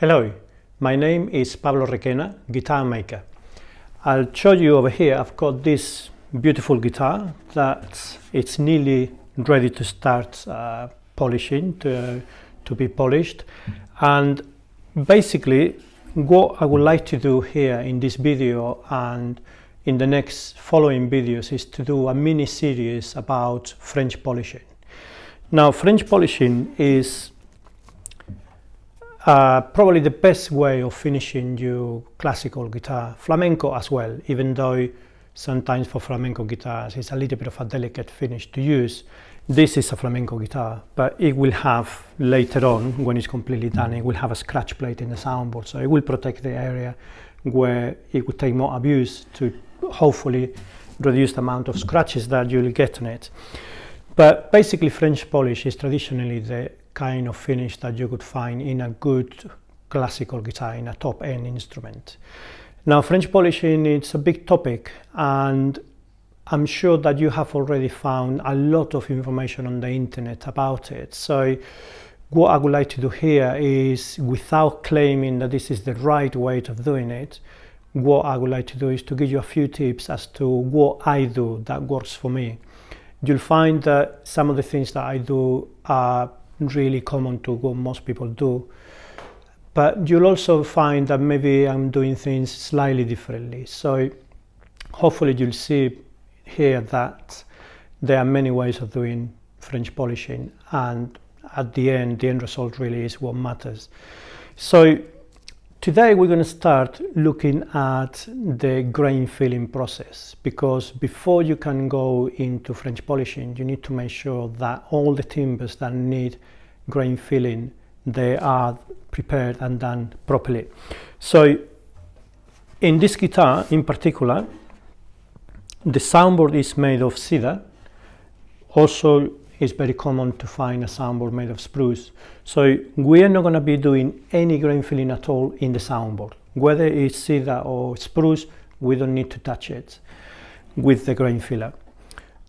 Hello, my name is Pablo Requena, guitar maker. I'll show you over here. I've got this beautiful guitar that it's nearly ready to start polishing, to be polished. And basically what I would like to do here in this video and in the next following videos is to do a mini series about French polishing. Now, French polishing is probably the best way of finishing your classical guitar, flamenco as well, even though sometimes for flamenco guitars it's a little bit of a delicate finish to use. This is a flamenco guitar, but it will have later on, when it's completely done, it will have a scratch plate in the soundboard, so it will protect the area where it would take more abuse to hopefully reduce the amount of scratches that you'll get on it. But basically French polish is traditionally the kind of finish that you could find in a good classical guitar, in a top-end instrument. Now, French polishing is a big topic, and I'm sure that you have already found a lot of information on the internet about it. So what I would like to do here is, without claiming that this is the right way of doing it, what I would like to do is to give you a few tips as to what I do that works for me. You'll find that some of the things that I do are really common to what most people do, but you'll also find that maybe I'm doing things slightly differently. So hopefully you'll see here that there are many ways of doing French polishing, and at the end result really is what matters. So today we're going to start looking at the grain filling process, because before you can go into French polishing, you need to make sure that all the timbers that need grain filling, they are prepared and done properly. So in this guitar in particular, the soundboard is made of cedar. Also, it's very common to find a soundboard made of spruce. So we are not going to be doing any grain filling at all in the soundboard. Whether it's cedar or spruce, we don't need to touch it with the grain filler.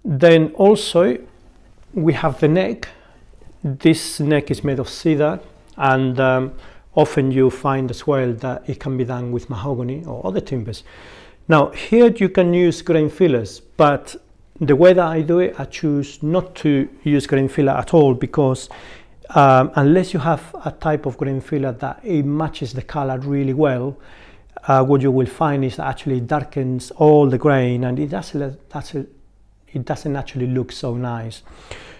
Then also we have the neck. This neck is made of cedar, and often you find as well that it can be done with mahogany or other timbers. Now here you can use grain fillers, but the way that I do it, I choose not to use grain filler at all, because unless you have a type of grain filler that it matches the color really well, what you will find is actually it darkens all the grain, and it doesn't actually look so nice.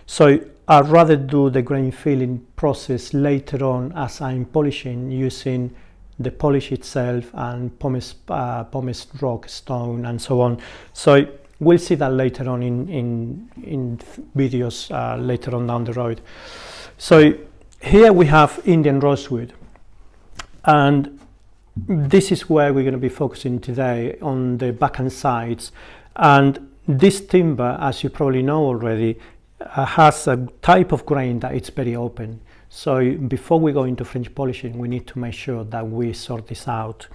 So I'd rather do the grain filling process later on as I'm polishing, using the polish itself and pumice rock, stone, and so on. So we'll see that later on in videos later on down the road. So here we have Indian rosewood, and this is where we're going to be focusing today, on the back and sides. And this timber, as you probably know already, has a type of grain that it's very open. So before we go into French polishing, we need to make sure that we sort this out.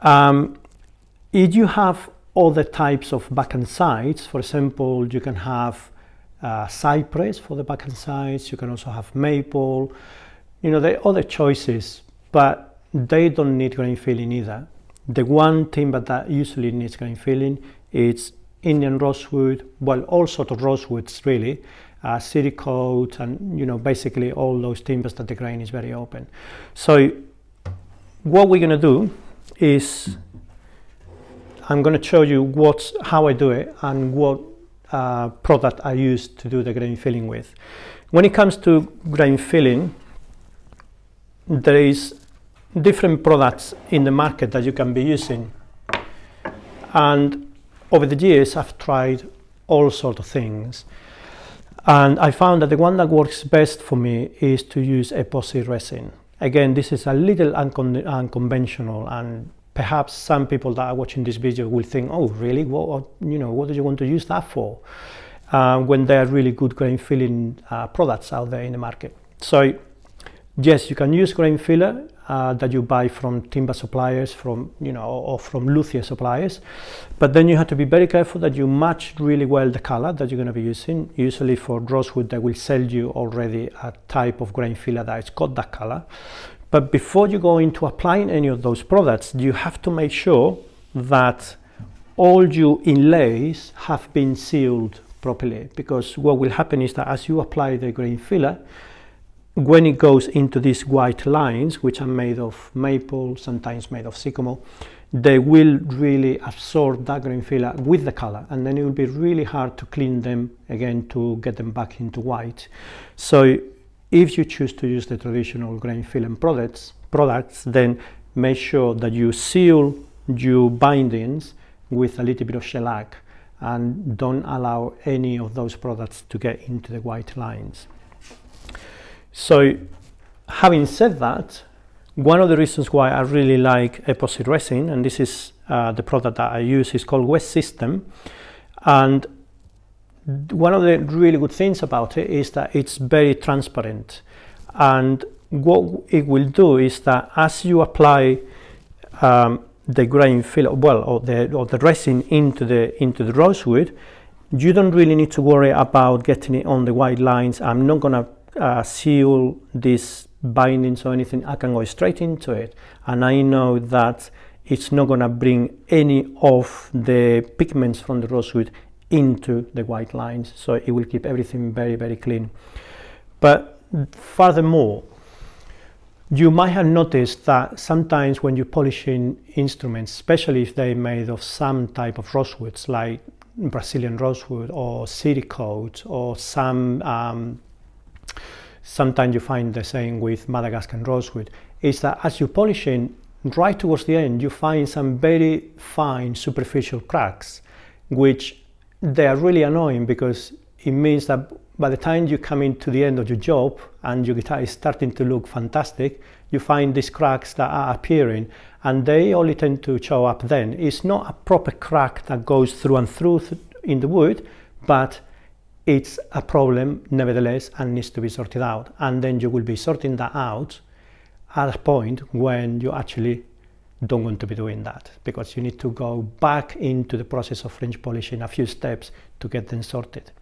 If you have other types of back and sides, for example, you can have cypress for the back and sides, you can also have maple, there are other choices, but they don't need grain filling either. The one timber that usually needs grain filling is Indian rosewood, well, all sorts of rosewoods really, cedar coat, and basically all those timbers that the grain is very open. So what we're going to do is, I'm going to show you how I do it and what product I use to do the grain filling with. When it comes to grain filling, there is different products in the market that you can be using, and over the years I've tried all sorts of things, and I found that the one that works best for me is to use epoxy resin. Again, this is a little unconventional, and perhaps some people that are watching this video will think, oh really, what do you want to use that for, when there are really good grain filling products out there in the market. So yes, you can use grain filler that you buy from timber suppliers, or from luthier suppliers, but then you have to be very careful that you match really well the color that you're going to be using. Usually for rosewood, they will sell you already a type of grain filler that it's got that color. But before you go into applying any of those products, you have to make sure that all your inlays have been sealed properly, because what will happen is that as you apply the grain filler, when it goes into these white lines, which are made of maple, sometimes made of sycamore, they will really absorb that grain filler with the color, and then it will be really hard to clean them again to get them back into white. So if you choose to use the traditional grain filling products, then make sure that you seal your bindings with a little bit of shellac and don't allow any of those products to get into the white lines. So having said that, one of the reasons why I really like epoxy resin, and this is the product that I use, is called West System, and one of the really good things about it is that it's very transparent, and what it will do is that as you apply the grain filler, or the resin into the rosewood, you don't really need to worry about getting it on the white lines. I'm not gonna seal these bindings or anything. I can go straight into it, and I know that it's not gonna bring any of the pigments from the rosewood into the white lines, so it will keep everything very, very clean. But furthermore, you might have noticed that sometimes when you're polishing instruments, especially if they're made of some type of rosewoods like Brazilian rosewood or Cericote, or sometimes you find the same with Madagascar rosewood, is that as you're polishing, right towards the end, you find some very fine superficial cracks, which they are really annoying, because it means that by the time you come into the end of your job and your guitar is starting to look fantastic, you find these cracks that are appearing, and they only tend to show up then. It's not a proper crack that goes through and through in the wood, but it's a problem nevertheless and needs to be sorted out. And then you will be sorting that out at a point when you actually don't want to be doing that, because you need to go back into the process of French polishing a few steps to get them sorted.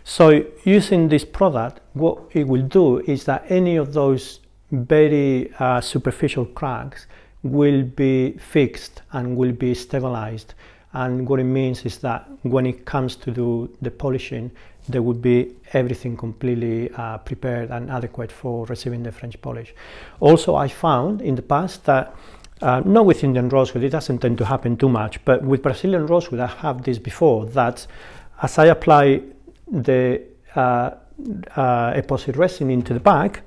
So using this product, what it will do is that any of those very superficial cracks will be fixed and will be stabilized. And what it means is that when it comes to do the polishing, there would be everything completely prepared and adequate for receiving the French polish. Also, I found in the past that not with Indian rosewood, it doesn't tend to happen too much, but with Brazilian rosewood, I have this before, that as I apply the epoxy resin into the bag,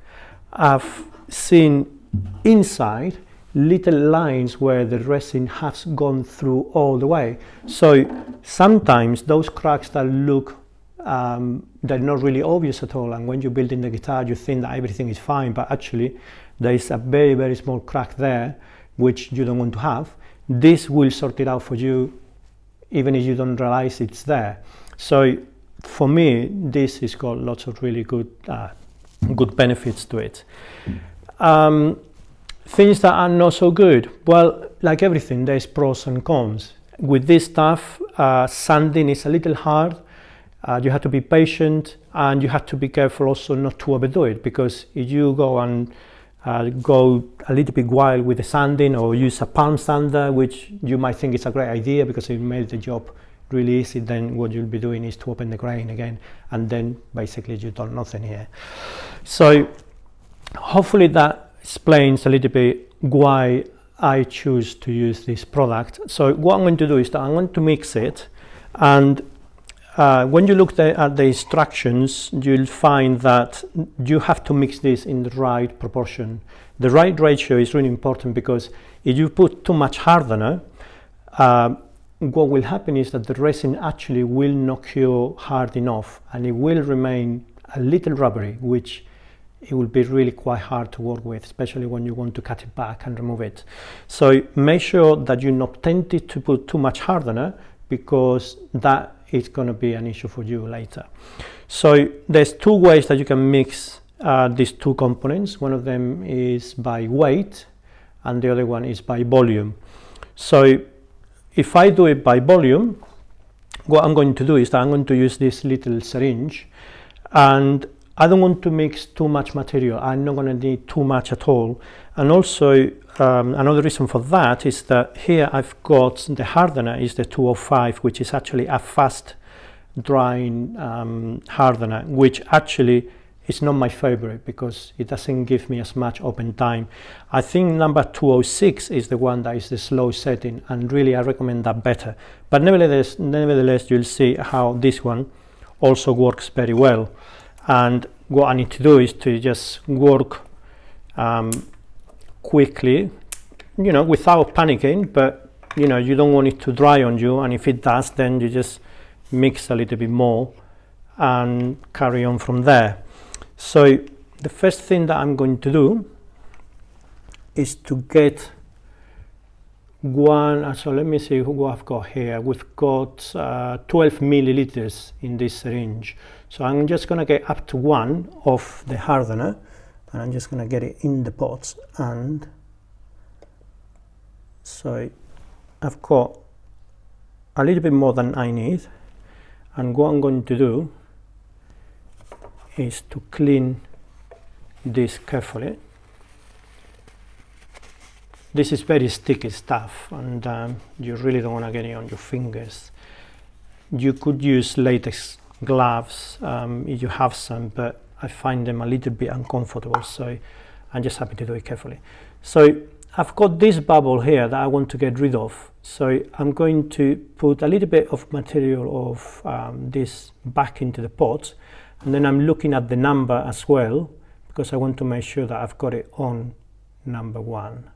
I've seen inside little lines where the resin has gone through all the way. So sometimes those cracks that look they're not really obvious at all, and when you're building the guitar you think that everything is fine, but actually there is a very, very small crack there which you don't want to have. This will sort it out for you even if you don't realize it's there. So for me, this has got lots of really good benefits to it. Things that are not so good, well, like everything, there's pros and cons. With this stuff, sanding is a little hard. You have to be patient, and you have to be careful also not to overdo it, because if you go and go a little bit wild with the sanding, or use a palm sander, which you might think is a great idea because it made the job really easy, then what you'll be doing is to open the grain again, and then basically you've done nothing here. So hopefully that explains a little bit why I choose to use this product. So what I'm going to do is that I'm going to mix it, and when you look at the instructions, you'll find that you have to mix this in the right proportion. The right ratio is really important, because if you put too much hardener, what will happen is that the resin actually will not cure hard enough, and it will remain a little rubbery, which it will be really quite hard to work with, especially when you want to cut it back and remove it. So make sure that you're not tempted to put too much hardener, because that is going to be an issue for you later. So there's two ways that you can mix these two components. One of them is by weight, and the other one is by volume. So if I do it by volume, what I'm going to do is that I'm going to use this little syringe, and I don't want to mix too much material. I'm not going to need too much at all. And also another reason for that is that here I've got the hardener is the 205, which is actually a fast drying hardener, which actually is not my favorite because it doesn't give me as much open time. I think number 206 is the one that is the slow setting, and really I recommend that better. But nevertheless you'll see how this one also works very well. And what I need to do is to just work quickly, you know, without panicking, but you know, you don't want it to dry on you, and if it does, then you just mix a little bit more and carry on from there. So the first thing that I'm going to do is to get one, so let me see what I've got here. We've got 12 milliliters in this syringe. So I'm just going to get up to one of the hardener, and I'm just going to get it in the pots. And so I've got a little bit more than I need. And what I'm going to do is to clean this carefully. This is very sticky stuff, and you really don't want to get it on your fingers. You could use latex gloves if you have some, but I find them a little bit uncomfortable, so I'm just happy to do it carefully. So I've got this bubble here that I want to get rid of, so I'm going to put a little bit of material of this back into the pot, and then I'm looking at the number as well, because I want to make sure that I've got it on number 1.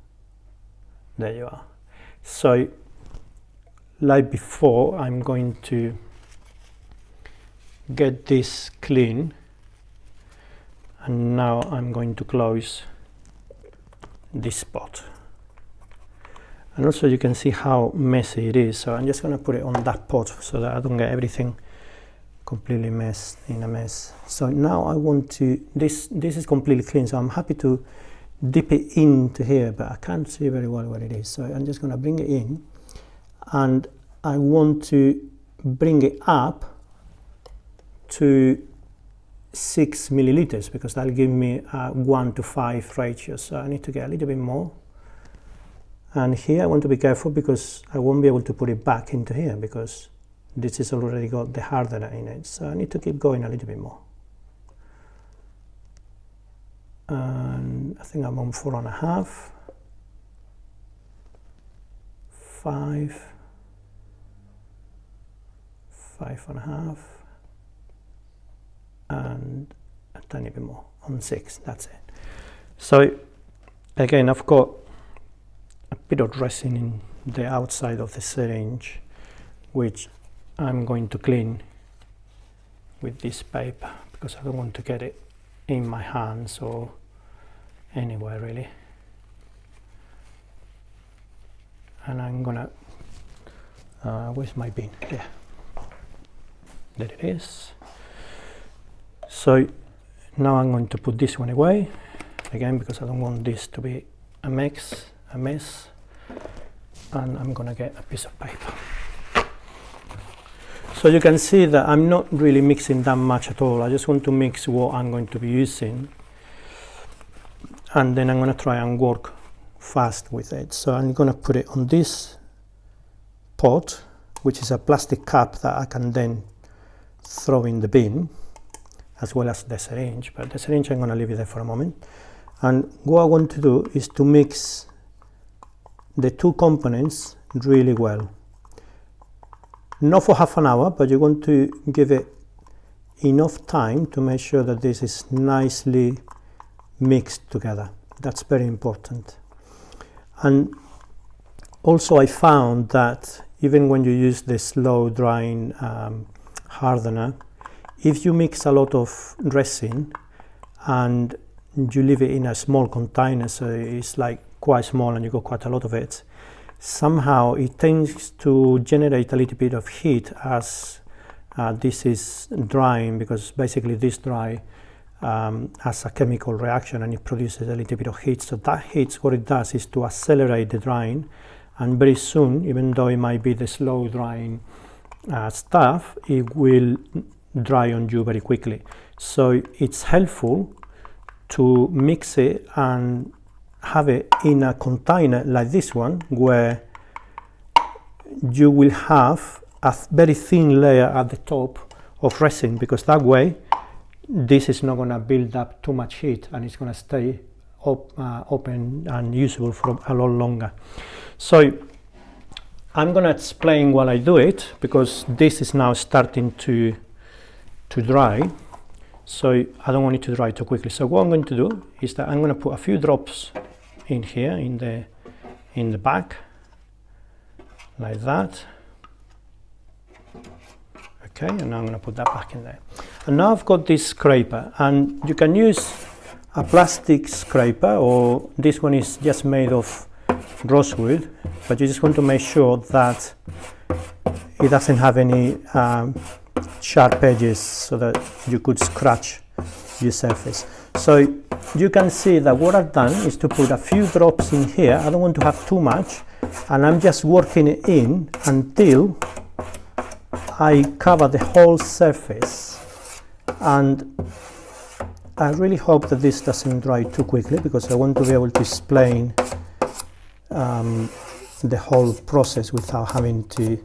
There you are. So like before, I'm going to get this clean, and now I'm going to close this pot. And also you can see how messy it is, so I'm just going to put it on that pot so that I don't get everything completely in a mess. So now I want to, this is completely clean, so I'm happy to dip it into here, but I can't see very well what it is, so I'm just going to bring it in, and I want to bring it up to 6 milliliters because that'll give me a 1:5 ratio, so I need to get a little bit more. And here I want to be careful because I won't be able to put it back into here because this has already got the hardener in it, so I need to keep going a little bit more. And I think I'm on 4.5, 5, 5.5, and a tiny bit more on 6. That's it. So again, I've got a bit of resin in the outside of the syringe, which I'm going to clean with this paper because I don't want to get it in my hands or anywhere really. And I'm gonna where's my bin? Yeah, there it is. So now I'm going to put this one away again because I don't want this to be a mess, and I'm gonna get a piece of paper. So you can see that I'm not really mixing that much at all. I just want to mix what I'm going to be using, and then I'm going to try and work fast with it. So I'm going to put it on this pot, which is a plastic cup that I can then throw in the bin, as well as the syringe. But the syringe I'm going to leave it there for a moment. And what I want to do is to mix the two components really well. Not for half an hour, but you want to give it enough time to make sure that this is nicely mixed together. That's very important. And also I found that even when you use the slow drying hardener, if you mix a lot of resin and you leave it in a small container, so it's like quite small and you got quite a lot of it, somehow it tends to generate a little bit of heat as this is drying, because basically this dry has a chemical reaction and it produces a little bit of heat. So that heat, what it does is to accelerate the drying, and very soon, even though it might be the slow drying stuff, it will dry on you very quickly. So it's helpful to mix it and have it in a container like this one, where you will have a very thin layer at the top of resin, because that way this is not going to build up too much heat and it's going to stay open and usable for a lot longer. So I'm going to explain while I do it, because this is now starting to dry, so I don't want it to dry too quickly. So what I'm going to do is that I'm going to put a few drops in here in the back, like that. Okay, and now I'm going to put that back in there. And now I've got this scraper, and you can use a plastic scraper, or this one is just made of rosewood, but you just want to make sure that it doesn't have any sharp edges, so that you could scratch your surface. So you can see that what I've done is to put a few drops in here. I don't want to have too much, and I'm just working it in until I cover the whole surface. And I really hope that this doesn't dry too quickly, because I want to be able to explain the whole process without having to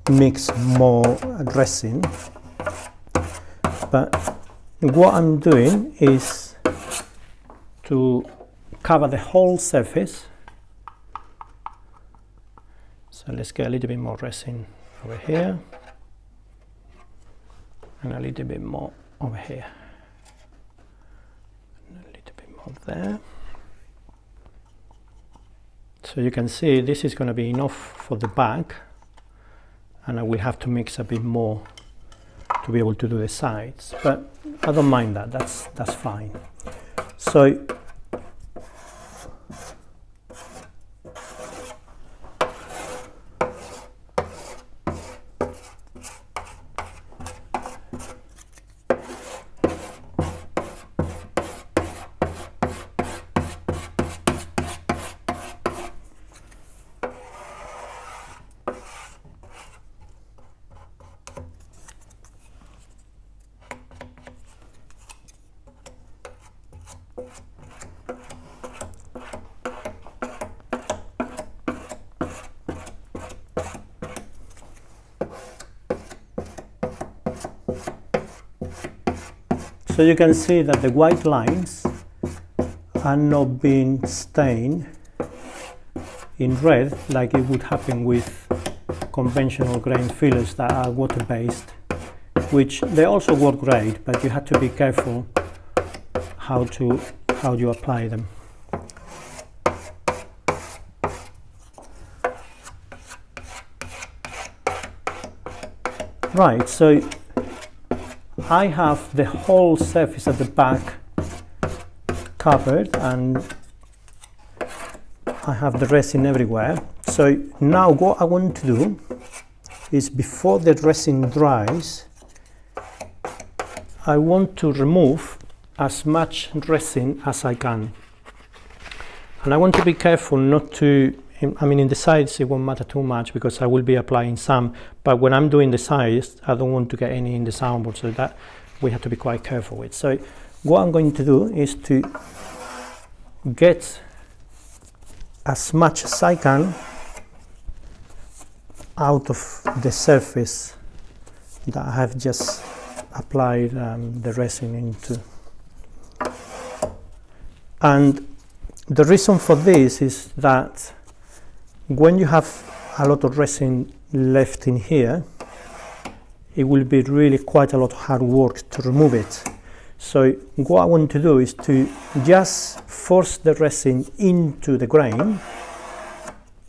mix more resin. But what I'm doing is to cover the whole surface. So let's get a little bit more resin over here and a little bit more over here and a little bit more there. So you can see this is going to be enough for the back, and I will have to mix a bit more to be able to do the sides, but I don't mind that. That's fine. So So you can see that the white lines are not being stained in red like it would happen with conventional grain fillers that are water-based, which they also work great, but you have to be careful how you apply them. Right, so I have the whole surface at the back covered, and I have the resin everywhere. So now what I want to do is, before the resin dries, I want to remove as much resin as I can. And I want to be careful not to, I mean, in the sides it won't matter too much because I will be applying some, but when I'm doing the sides I don't want to get any in the soundboard, so that we have to be quite careful with. So what I'm going to do is to get as much as I can out of the surface that I have just applied the resin into. And the reason for this is that when you have a lot of resin left in here, it will be really quite a lot of hard work to remove it. So what I want to do is to just force the resin into the grain,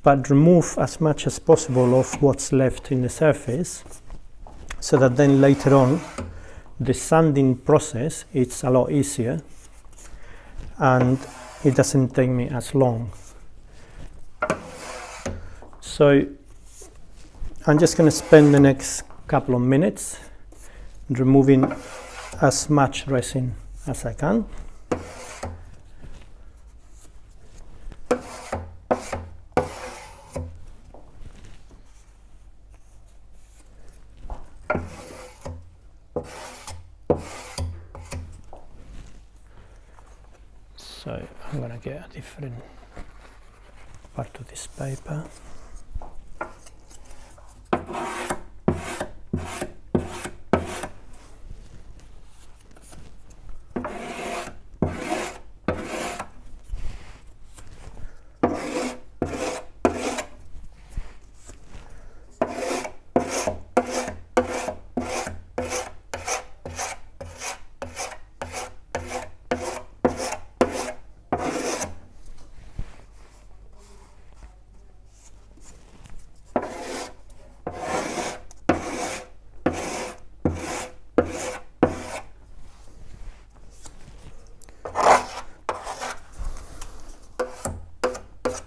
but remove as much as possible of what's left in the surface, so that then later on the sanding process it's a lot easier and it doesn't take me as long. So I'm just going to spend the next couple of minutes removing as much resin as I can. So I'm gonna get a different part of this paper.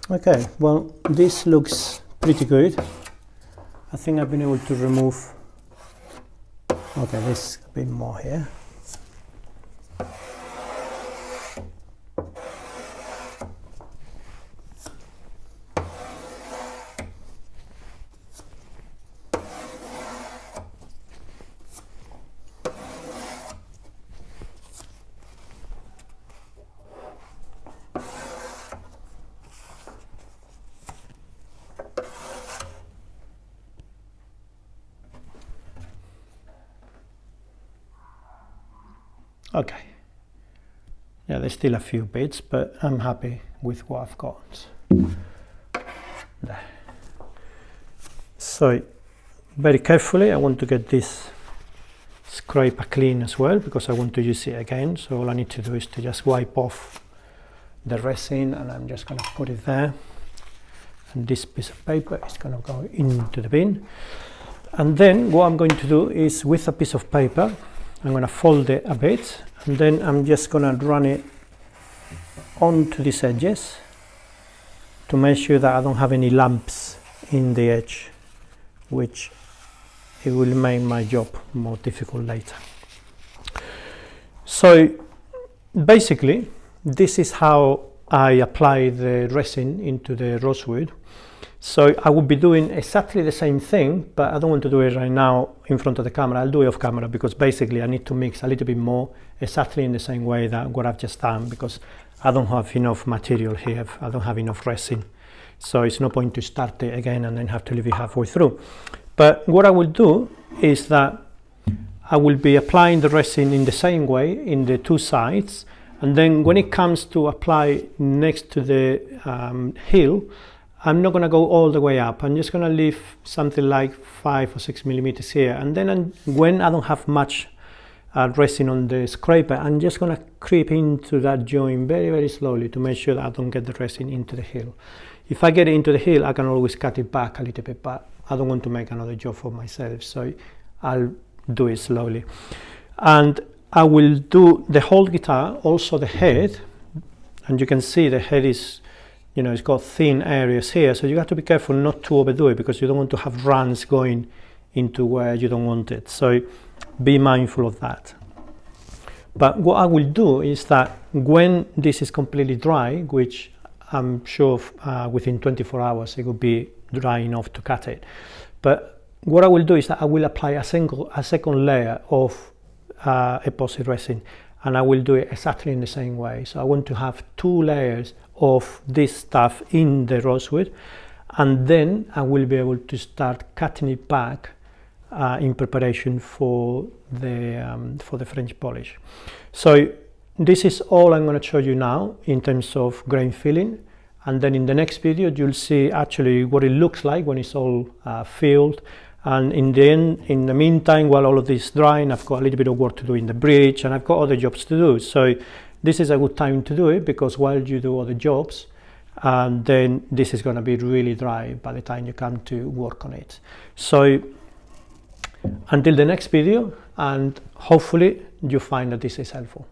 Okay, well, this looks pretty good. I think I've been able to remove, okay, there's a bit more here. Okay, yeah, there's still a few bits, but I'm happy with what I've got there. So very carefully I want to get this scraper clean as well, because I want to use it again. So all I need to do is to just wipe off the resin, and I'm just going to put it there, and this piece of paper is going to go into the bin. And then what I'm going to do is, with a piece of paper, I'm going to fold it a bit, and then I'm just going to run it onto these edges to make sure that I don't have any lumps in the edge, which it will make my job more difficult later. So basically this is how I apply the resin into the rosewood. So I will be doing exactly the same thing, but I don't want to do it right now in front of the camera. I'll do it off camera, because basically I need to mix a little bit more exactly in the same way that what I've just done, because I don't have enough material here. I don't have enough resin. So it's no point to start it again and then have to leave it halfway through. But what I will do is that I will be applying the resin in the same way in the two sides, and then when it comes to apply next to the heel, I'm not going to go all the way up. I'm just going to leave something like 5 or 6 millimeters here, and then when I don't have much resin on the scraper, I'm just going to creep into that joint very, very slowly to make sure that I don't get the resin into the heel. If I get it into the heel, I can always cut it back a little bit, but I don't want to make another job for myself, so I'll do it slowly. And I will do the whole guitar, also the head, and you can see the head is, you know, it's got thin areas here, so you have to be careful not to overdo it, because you don't want to have runs going into where you don't want it. So be mindful of that. But what I will do is that when this is completely dry, which I'm sure within 24 hours it will be dry enough to cut it. But what I will do is that I will apply a second layer of epoxy resin, and I will do it exactly in the same way. So I want to have 2 layers of this stuff in the rosewood, and then I will be able to start cutting it back in preparation for the French polish. So this is all I'm going to show you now in terms of grain filling, and then in the next video you'll see actually what it looks like when it's all filled. And in the meantime, while all of this is drying, I've got a little bit of work to do in the bridge, and I've got other jobs to do. So this is a good time to do it, because while you do other jobs, then this is going to be really dry by the time you come to work on it. So until the next video, and hopefully you find that this is helpful.